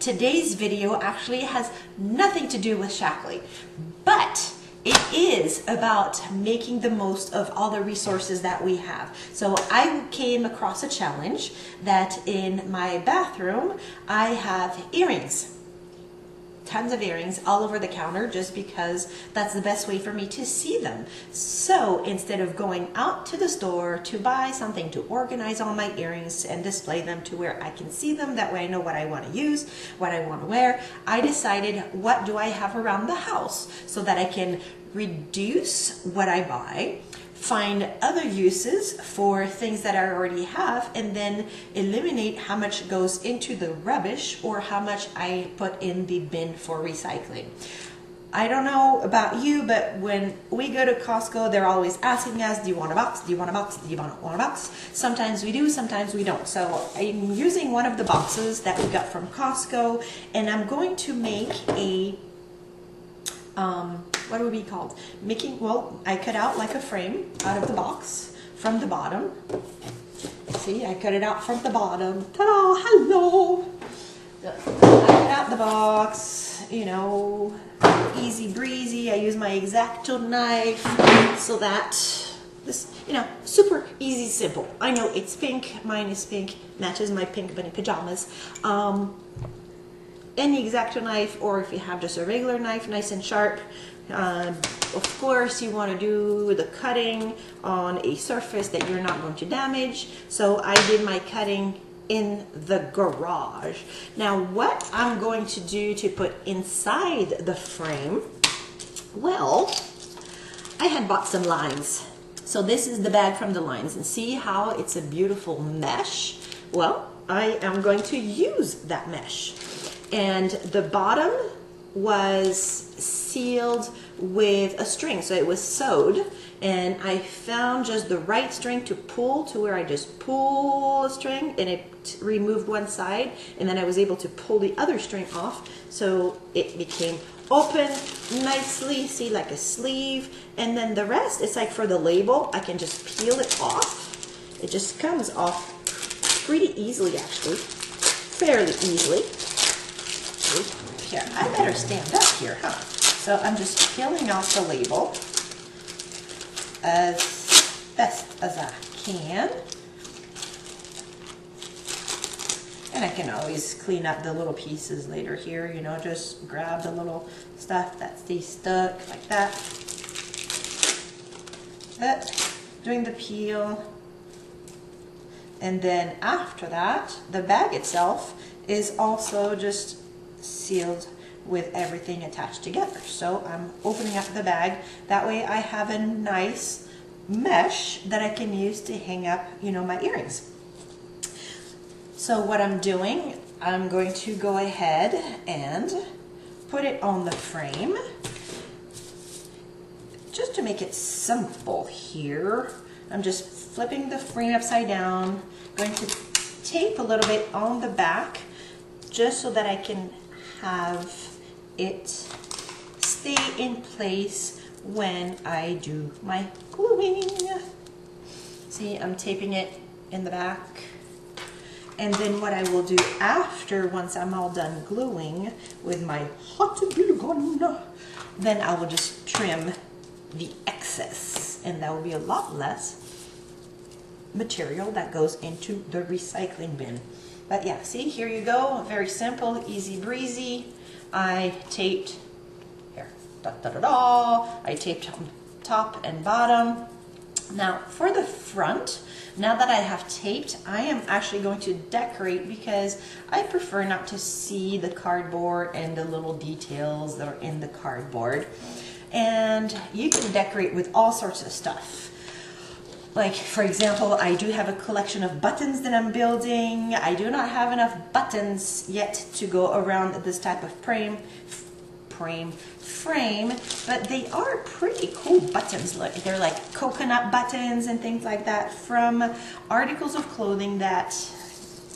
today's video actually has nothing to do with shackling, but it is about making the most of all the resources that we have. So I came across a challenge that in my bathroom, I have earrings. Tons of earrings all over the counter just because that's the best way for me to see them. So instead of going out to the store to buy something to organize all my earrings and display them to where I can see them, that way I know what I want to use, what I want to wear, I decided what do I have around the house so that I can reduce what I buy, find other uses for things that I already have, and then eliminate how much goes into the rubbish or how much I put in the bin for recycling. I don't know about you, but when we go to Costco, they're always asking us, do you want a box? Do you want a box? Do you want a box? Sometimes we do, sometimes we don't. So I'm using one of the boxes that we got from Costco, and I'm going to make a what would be called? I cut out like a frame out of the box from the bottom. See, I cut it out from the bottom. Ta-da! Hello! I cut out the box, you know, easy breezy. I use my X-Acto knife so that this, you know, super easy, simple. I know it's pink. Mine is pink. Matches my pink bunny pajamas. Any X-Acto knife, or if you have just a regular knife, nice and sharp. Of course, you want to do the cutting on a surface that you're not going to damage. So I did my cutting in the garage. Now, what I'm going to do to put inside the frame, well, I had bought some lines. So this is the bag from the lines, and see how it's a beautiful mesh? Well, I am going to use that mesh. And the bottom was sealed with a string, so it was sewed, and I found just the right string to pull to where I just pull a string and it removed one side, and then I was able to pull the other string off, so it became open nicely, see, like a sleeve. And then the rest, it's like for the label, I can just peel it off. It just comes off pretty easily, actually, fairly easily. Here, I better stand up here, huh? So I'm just peeling off the label as best as I can. And I can always clean up the little pieces later here, you know, just grab the little stuff that stays stuck like that. But doing the peel. And then after that, the bag itself is also just sealed with everything attached together. So I'm opening up the bag. That way I have a nice mesh that I can use to hang up, you know, my earrings. So what I'm doing, I'm going to go ahead and put it on the frame. Just to make it simple here, I'm just flipping the frame upside down, going to tape a little bit on the back just so that I can have it stay in place when I do my gluing. See, I'm taping it in the back. And then what I will do after, once I'm all done gluing with my hot glue gun, then I will just trim the excess, and that will be a lot less material that goes into the recycling bin. But yeah, see, here you go, very simple, easy breezy. I taped, here, I taped on top and bottom. Now for the front, now that I have taped, I am actually going to decorate because I prefer not to see the cardboard and the little details that are in the cardboard. And you can decorate with all sorts of stuff. Like, for example, I do have a collection of buttons that I'm building. I do not have enough buttons yet to go around this type of frame, but they are pretty cool buttons. Look, they're like coconut buttons and things like that from articles of clothing that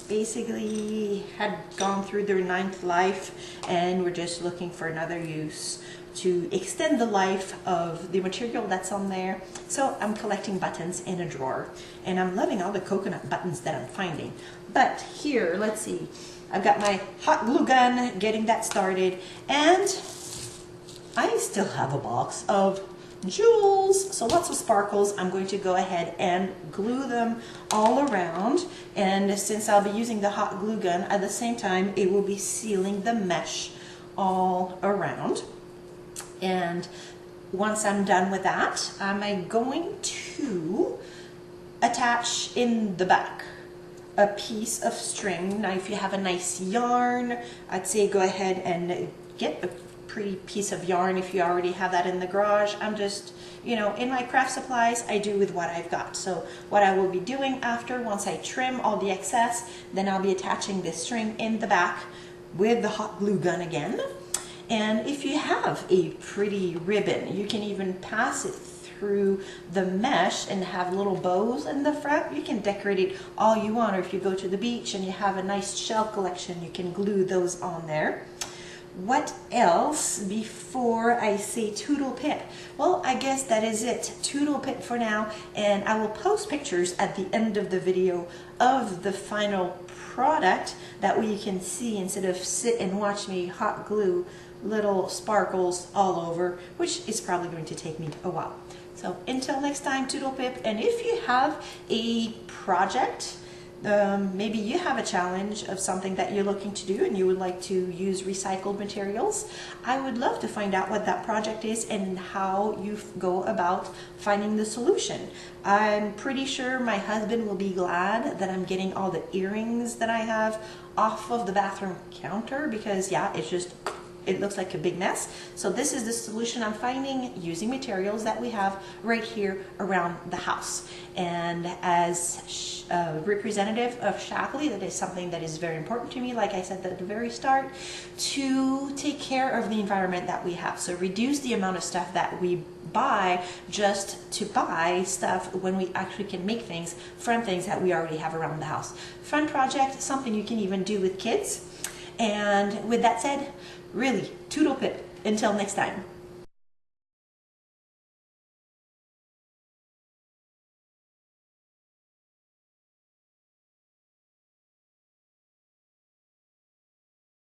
basically had gone through their 9th life and were just looking for another use to extend the life of the material that's on there. So I'm collecting buttons in a drawer, and I'm loving all the coconut buttons that I'm finding. But here, let's see, I've got my hot glue gun getting that started, and I still have a box of jewels, so lots of sparkles. I'm going to go ahead and glue them all around, and since I'll be using the hot glue gun at the same time, it will be sealing the mesh all around. And once I'm done with that, I'm going to attach in the back a piece of string. Now if you have a nice yarn, I'd say go ahead and get a pretty piece of yarn if you already have that in the garage. I'm just, you know, in my craft supplies, I do with what I've got. So what I will be doing after, once I trim all the excess, then I'll be attaching this string in the back with the hot glue gun again. And if you have a pretty ribbon, you can even pass it through the mesh and have little bows in the front. You can decorate it all you want, or if you go to the beach and you have a nice shell collection, you can glue those on there. What else before I say toodle pip? Well, I guess that is it. Toodle pip for now, and I will post pictures at the end of the video of the final product. That way you can see instead of sit and watch me hot glue little sparkles all over, which is probably going to take me a while. So until next time, toodle pip. And if you have a project, maybe you have a challenge of something that you're looking to do and you would like to use recycled materials, I would love to find out what that project is and how you go about finding the solution. I'm pretty sure my husband will be glad that I'm getting all the earrings that I have off of the bathroom counter, because yeah, it looks like a big mess. So this is the solution I'm finding using materials that we have right here around the house. And as a representative of Shackley, that is something that is very important to me, like I said at the very start, to take care of the environment that we have. So reduce the amount of stuff that we buy just to buy stuff when we actually can make things from things that we already have around the house. Fun project, something you can even do with kids. And with that said, really, toodle pip. Until next time.